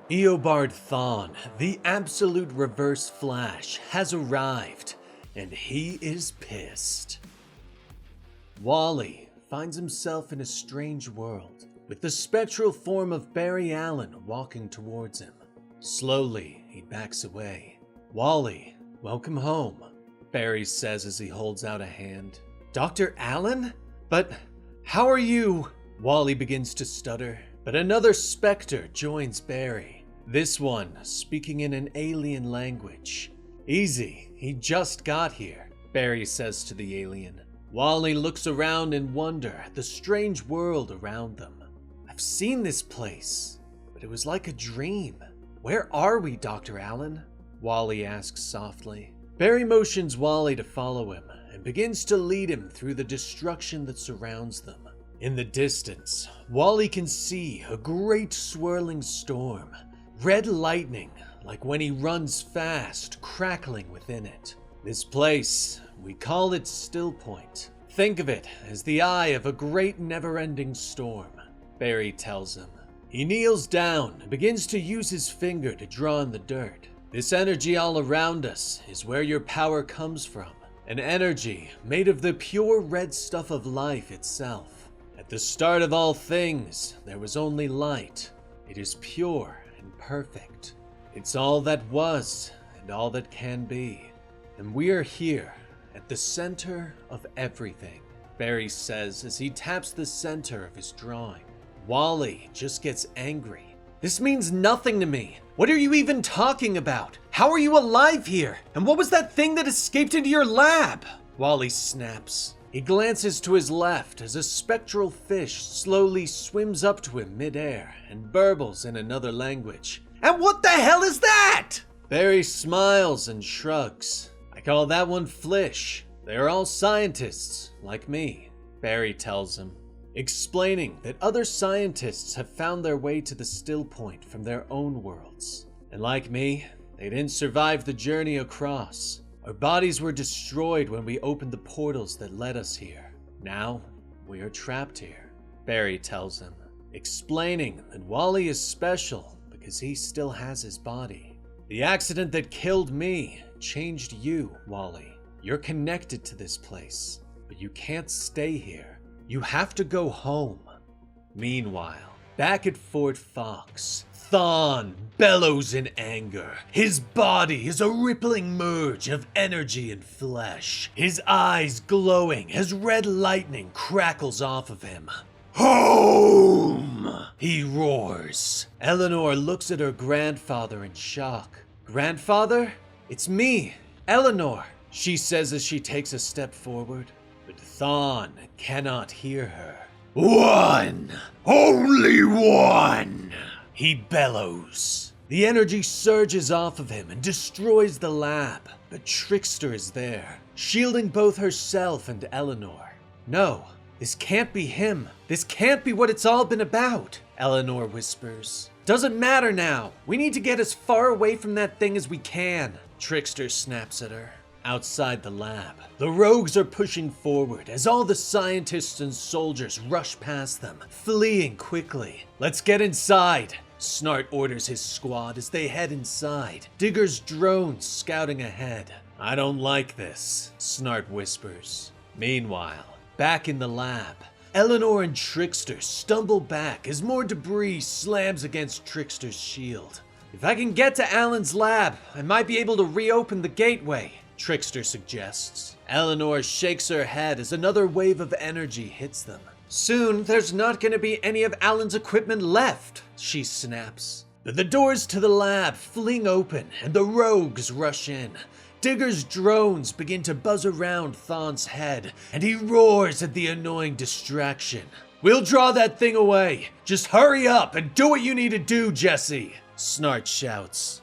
Eobard Thawne, the absolute reverse Flash, has arrived, and he is pissed. Wally finds himself in a strange world, with the spectral form of Barry Allen walking towards him. Slowly, he backs away. "Wally, welcome home," Barry says as he holds out a hand. "Dr. Allen? But how are you?" Wally begins to stutter, but another specter joins Barry. This one speaking in an alien language. "Easy, he just got here," Barry says to the alien. Wally looks around in wonder at the strange world around them. "I've seen this place, but it was like a dream. Where are we, Dr. Allen?" Wally asks softly. Barry motions Wally to follow him and begins to lead him through the destruction that surrounds them. In the distance, Wally can see a great swirling storm. Red lightning, like when he runs fast, crackling within it. This place, we call it Stillpoint. Think of it as the eye of a great never-ending storm, Barry tells him. He kneels down and begins to use his finger to draw in the dirt. "This energy all around us is where your power comes from. An energy made of the pure red stuff of life itself. At the start of all things, there was only light. It is pure and perfect. It's all that was and all that can be. And we are here at the center of everything," Barry says as he taps the center of his drawing. Wally just gets angry. "This means nothing to me. What are you even talking about? How are you alive here? And what was that thing that escaped into your lab?" Wally snaps. He glances to his left as a spectral fish slowly swims up to him midair and burbles in another language. "And what the hell is that?" Barry smiles and shrugs. "I call that one Flish. They are all scientists, like me," Barry tells him, explaining that other scientists have found their way to the Stillpoint from their own worlds. And like me, they didn't survive the journey across. Our bodies were destroyed when we opened the portals that led us here. Now, we are trapped here," Barry tells him, explaining that Wally is special because he still has his body. "The accident that killed me changed you, Wally. You're connected to this place, but you can't stay here. You have to go home." Meanwhile, back at Fort Fox, Thawne bellows in anger. His body is a rippling merge of energy and flesh, his eyes glowing as red lightning crackles off of him. "Home!" he roars. Eleanor looks at her grandfather in shock. "Grandfather? It's me, Eleanor," she says as she takes a step forward. But Thawne cannot hear her. "One! Only one!" he bellows. The energy surges off of him and destroys the lab, but Trickster is there, shielding both herself and Eleanor. "No, this can't be him. This can't be what it's all been about," Eleanor whispers. "Doesn't matter now. We need to get as far away from that thing as we can," Trickster snaps at her. Outside the lab, the rogues are pushing forward as all the scientists and soldiers rush past them, fleeing quickly. "Let's get inside," Snart orders his squad as they head inside, Digger's drone scouting ahead. "I don't like this," Snart whispers. Meanwhile, back in the lab, Eleanor and Trickster stumble back as more debris slams against Trickster's shield. "If I can get to Alan's lab, I might be able to reopen the gateway," Trickster suggests. Eleanor shakes her head as another wave of energy hits them. "Soon, there's not going to be any of Alan's equipment left," she snaps. But the doors to the lab fling open and the rogues rush in. Digger's drones begin to buzz around Thawne's head, and he roars at the annoying distraction. "We'll draw that thing away. Just hurry up and do what you need to do, Jesse," Snart shouts.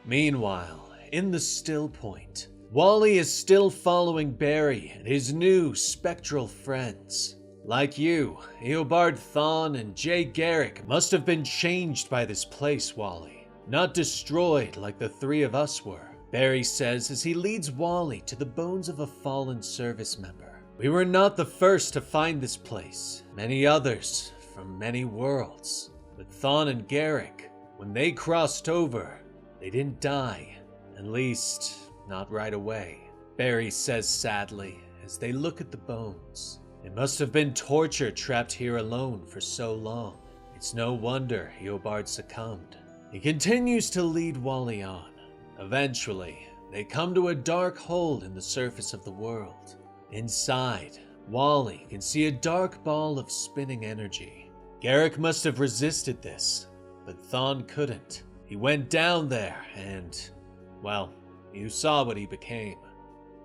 Meanwhile, in the Stillpoint, Wally is still following Barry and his new spectral friends. Like you, Eobard Thawne and Jay Garrick must have been changed by this place, Wally. Not destroyed like the three of us were, Barry says as he leads Wally to the bones of a fallen service member. "We were not the first to find this place. Many others from many worlds. But Thawne and Garrick, When they crossed over, they didn't die. At least, not right away. Barry says sadly as they look at the bones. It must have been torture trapped here alone for so long. It's no wonder Eobard succumbed. He continues to lead Wally on. Eventually, they come to a dark hole in the surface of the world. Inside, Wally can see a dark ball of spinning energy. Garrick must have resisted this, but Thawne couldn't. He went down there and, well, you saw what he became.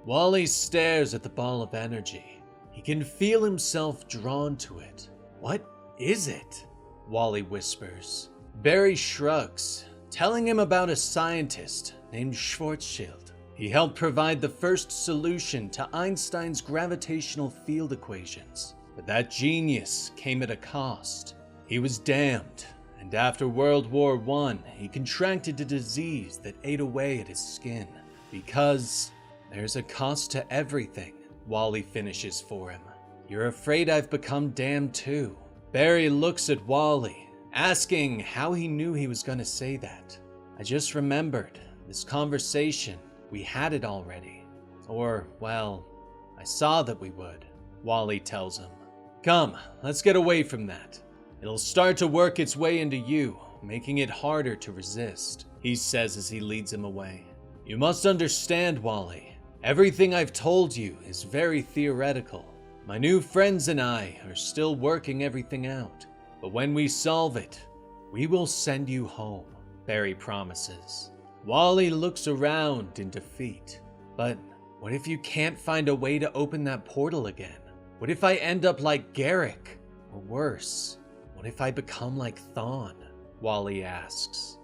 Wally stares at the ball of energy. He can feel himself drawn to it. What is it? Wally whispers. Barry shrugs, telling him about a scientist named Schwarzschild. He helped provide the first solution to Einstein's gravitational field equations. But that genius came at a cost. He was damned, and after World War I, he contracted a disease that ate away at his skin. Because there's a cost to everything, Wally finishes for him. You're afraid I've become damned too. Barry looks at Wally, asking how he knew he was going to say that. I just remembered this conversation. We had it already. Or, well, I saw that we would, Wally tells him. Come, let's get away from that. It'll start to work its way into you, making it harder to resist, he says as he leads him away. You must understand, Wally. Everything I've told you is very theoretical. My new friends and I are still working everything out. But when we solve it, we will send you home, Barry promises. Wally looks around in defeat. But what if you can't find a way to open that portal again? What if I end up like Garrick? Or worse, what if I become like Thawne? Wally asks.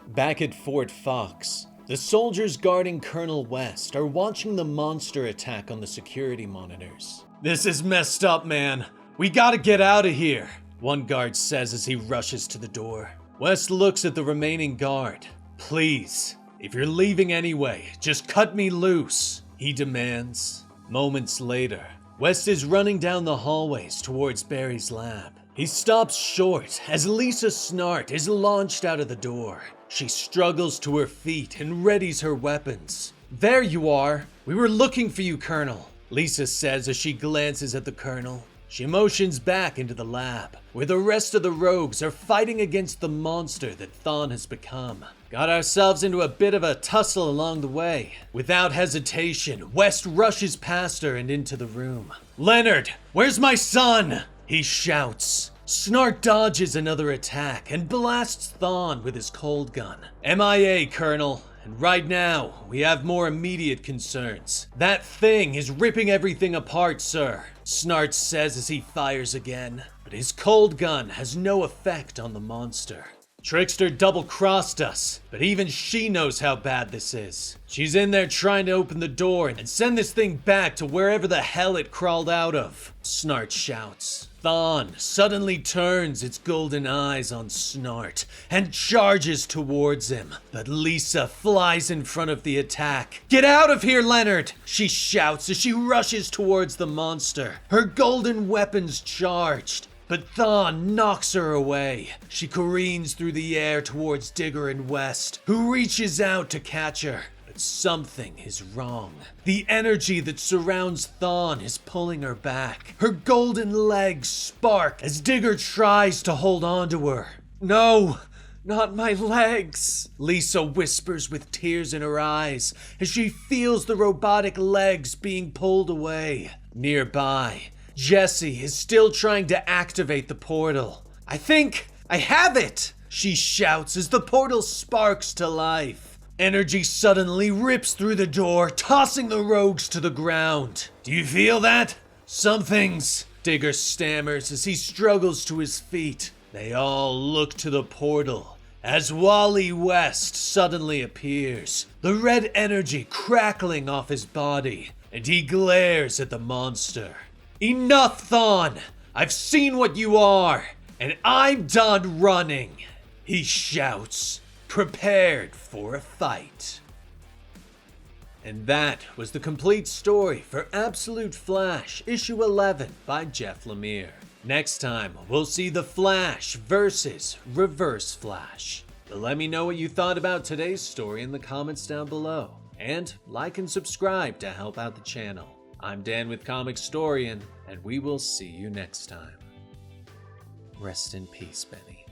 Back at Fort Fox, the soldiers guarding Colonel West are watching the monster attack on the security monitors. This is messed up, man. We gotta get out of here, one guard says as he rushes to the door. West looks at the remaining guard. Please, if you're leaving anyway, just cut me loose, he demands. Moments later, West is running down the hallways towards Barry's lab. He stops short as Lisa Snart is launched out of the door. She struggles to her feet and readies her weapons. There you are. We were looking for you, Colonel, Lisa says as she glances at the Colonel. She motions back into the lab, where the rest of the rogues are fighting against the monster that Thawne has become. Got ourselves into a bit of a tussle along the way. Without hesitation, West rushes past her and into the room. Leonard, where's my son? He shouts. Snart dodges another attack and blasts Thawne with his cold gun. MIA, Colonel. And right now, we have more immediate concerns. That thing is ripping everything apart, sir, Snart says as he fires again. But his cold gun has no effect on the monster. Trickster double-crossed us, but even she knows how bad this is. She's in there trying to open the door and send this thing back to wherever the hell it crawled out of, Snart shouts. Thawne suddenly turns its golden eyes on Snart and charges towards him, but Lisa flies in front of the attack. Get out of here, Leonard, she shouts as she rushes towards the monster, her golden weapons charged. But Thawne knocks her away. She careens through the air towards Digger and West, who reaches out to catch her. But something is wrong. The energy that surrounds Thawne is pulling her back. Her golden legs spark as Digger tries to hold on to her. No, not my legs, Lisa whispers with tears in her eyes as she feels the robotic legs being pulled away. Nearby, Jessie is still trying to activate the portal. I think I have it, she shouts as the portal sparks to life. Energy suddenly rips through the door, tossing the rogues to the ground. Do you feel that? Something's, Digger stammers as he struggles to his feet. They all look to the portal as Wally West suddenly appears, the red energy crackling off his body, and he glares at the monster. Enough, Thawne! I've seen what you are, and I'm done running, he shouts, prepared for a fight. And that was the complete story for Absolute Flash, issue 11 by Jeff Lemire. Next time, we'll see The Flash versus Reverse Flash. Let me know what you thought about today's story in the comments down below, and like and subscribe to help out the channel. I'm Dan with Comicstorian, and we will see you next time. Rest in peace, Benny.